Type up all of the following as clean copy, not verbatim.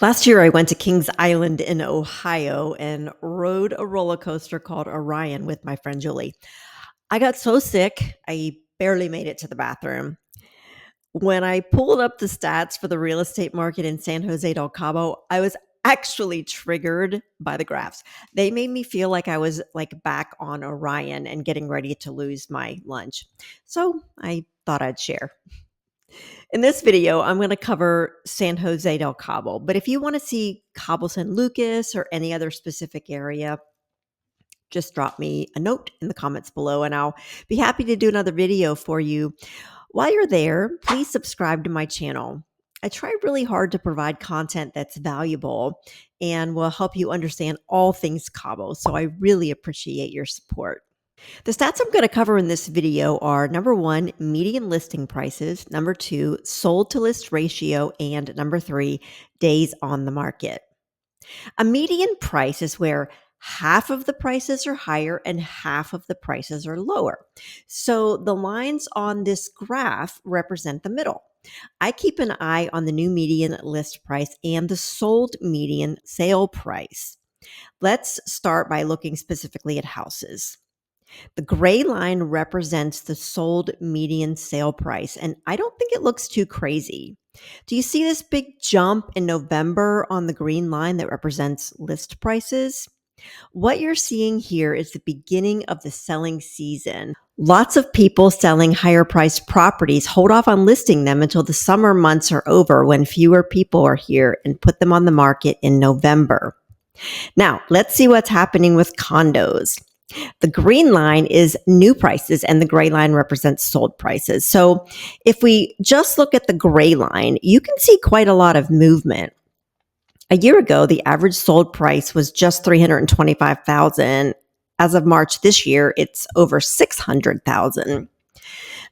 Last year, I went to Kings Island in Ohio and rode a roller coaster called Orion with my friend Julie. I got so sick, I barely made it to the bathroom. When I pulled up the stats for the real estate market in San Jose del Cabo, I was actually triggered by the graphs. They made me feel like I was back on Orion and getting ready to lose my lunch. So I thought I'd share. In this video, I'm going to cover San Jose del Cabo, but if you want to see Cabo San Lucas or any other specific area, just drop me a note in the comments below and I'll be happy to do another video for you. While you're there, please subscribe to my channel. I try really hard to provide content that's valuable and will help you understand all things Cabo, so I really appreciate your support. The stats I'm going to cover in this video are number one, median listing prices, number two, sold to list ratio, and number three, days on the market. A median price is where half of the prices are higher and half of the prices are lower. So the lines on this graph represent the middle. I keep an eye on the new median list price and the sold median sale price. Let's start by looking specifically at houses. The gray line represents the sold median sale price, and I don't think it looks too crazy. Do you see this big jump in November on the green line that represents list prices? What you're seeing here is the beginning of the selling season. Lots of people selling higher priced properties hold off on listing them until the summer months are over when fewer people are here and put them on the market in November. Now, let's see what's happening with condos. The green line is new prices and the gray line represents sold prices. So if we just look at the gray line, you can see quite a lot of movement. A year ago, the average sold price was just $325,000. As of March this year, it's over $600,000.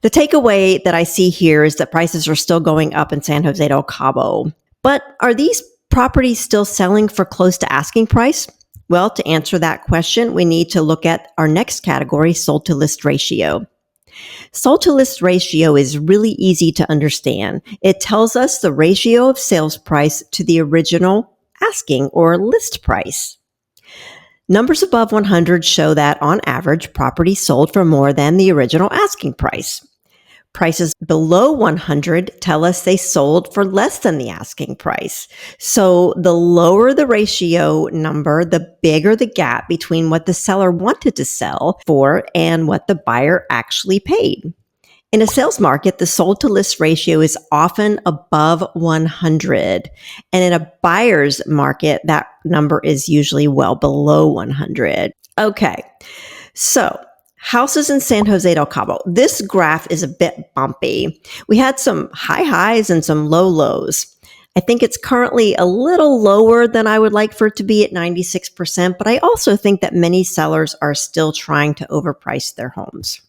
The takeaway that I see here is that prices are still going up in San Jose del Cabo. But are these properties still selling for close to asking price? Well, to answer that question, we need to look at our next category, sold to list ratio. Sold to list ratio is really easy to understand. It tells us the ratio of sales price to the original asking or list price. Numbers above 100 show that on average, properties sold for more than the original asking price. Prices below 100 tell us they sold for less than the asking price. So the lower the ratio number, the bigger the gap between what the seller wanted to sell for and what the buyer actually paid. In a sales market, the sold to list ratio is often above 100. And in a buyer's market, that number is usually well below 100. Okay, so houses in San Jose del Cabo. This graph is a bit bumpy. We had some high highs and some low lows. I think it's currently a little lower than I would like for it to be at 96%, but I also think that many sellers are still trying to overprice their homes.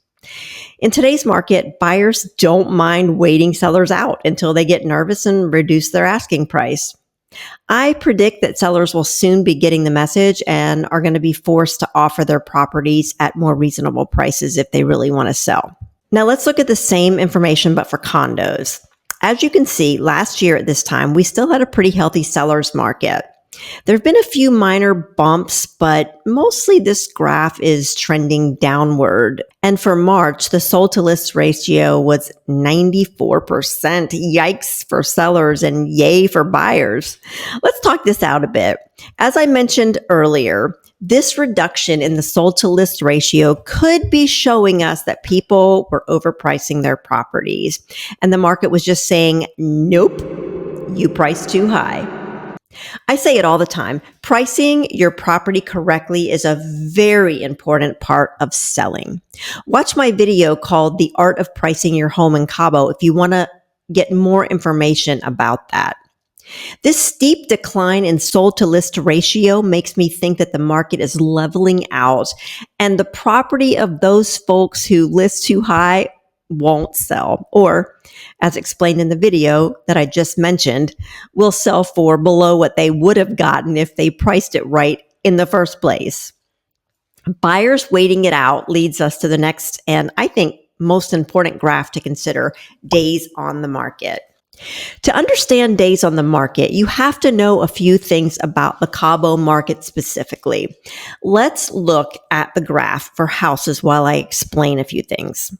In today's market, buyers don't mind waiting sellers out until they get nervous and reduce their asking price. I predict that sellers will soon be getting the message and are going to be forced to offer their properties at more reasonable prices if they really want to sell. Now let's look at the same information, but for condos. As you can see, last year at this time, we still had a pretty healthy seller's market. There have been a few minor bumps, but mostly this graph is trending downward. And for March, the sold to list ratio was 94%. Yikes for sellers and yay for buyers. Let's talk this out a bit. As I mentioned earlier, this reduction in the sold to list ratio could be showing us that people were overpricing their properties. And the market was just saying, nope, you priced too high. I say it all the time. Pricing your property correctly is a very important part of selling. Watch my video called The Art of Pricing Your Home in Cabo if you want to get more information about that. This steep decline in sold to list ratio makes me think that the market is leveling out and the property of those folks who list too high won't sell, or as explained in the video that I just mentioned, will sell for below what they would have gotten if they priced it right in the first place. Buyers waiting it out leads us to the next and I think most important graph to consider, days on the market. To understand days on the market, you have to know a few things about the Cabo market specifically. Let's look at the graph for houses while I explain a few things.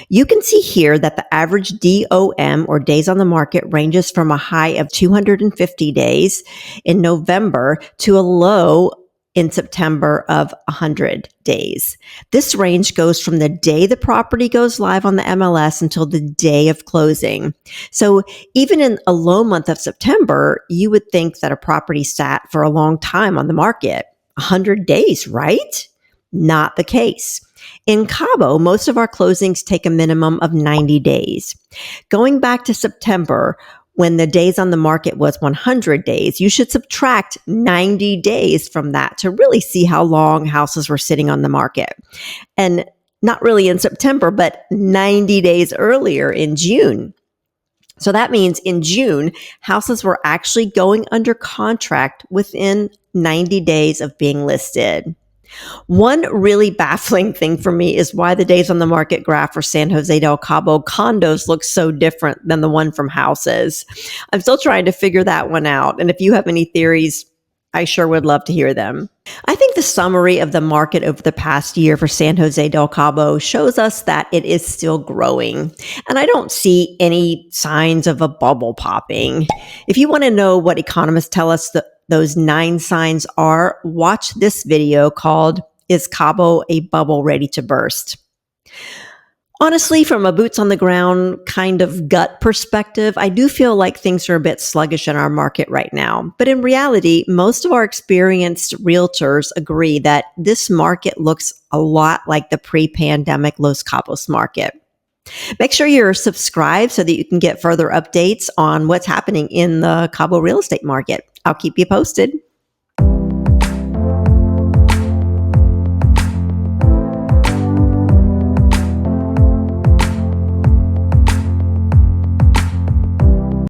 You can see here that the average DOM, or days on the market, ranges from a high of 250 days in November to a low in September of 100 days. This range goes from the day the property goes live on the MLS until the day of closing. So even in a low month of September, you would think that a property sat for a long time on the market. 100 days, right? Not the case. In Cabo, most of our closings take a minimum of 90 days. Going back to September, when the days on the market was 100 days, you should subtract 90 days from that to really see how long houses were sitting on the market. And not really in September, but 90 days earlier in June. So that means in June, houses were actually going under contract within 90 days of being listed. One really baffling thing for me is why the days on the market graph for San Jose del Cabo condos looks so different than the one from houses. I'm still trying to figure that one out. And if you have any theories, I sure would love to hear them. I think the summary of the market over the past year for San Jose del Cabo shows us that it is still growing. And I don't see any signs of a bubble popping. If you want to know what economists tell us those 9 signs are, watch this video called "Is Cabo a Bubble Ready to Burst?" Honestly, from a boots on the ground kind of gut perspective, I do feel like things are a bit sluggish in our market right now. But in reality, most of our experienced realtors agree that this market looks a lot like the pre-pandemic Los Cabos market. Make sure you're subscribed so that you can get further updates on what's happening in the Cabo real estate market. I'll keep you posted.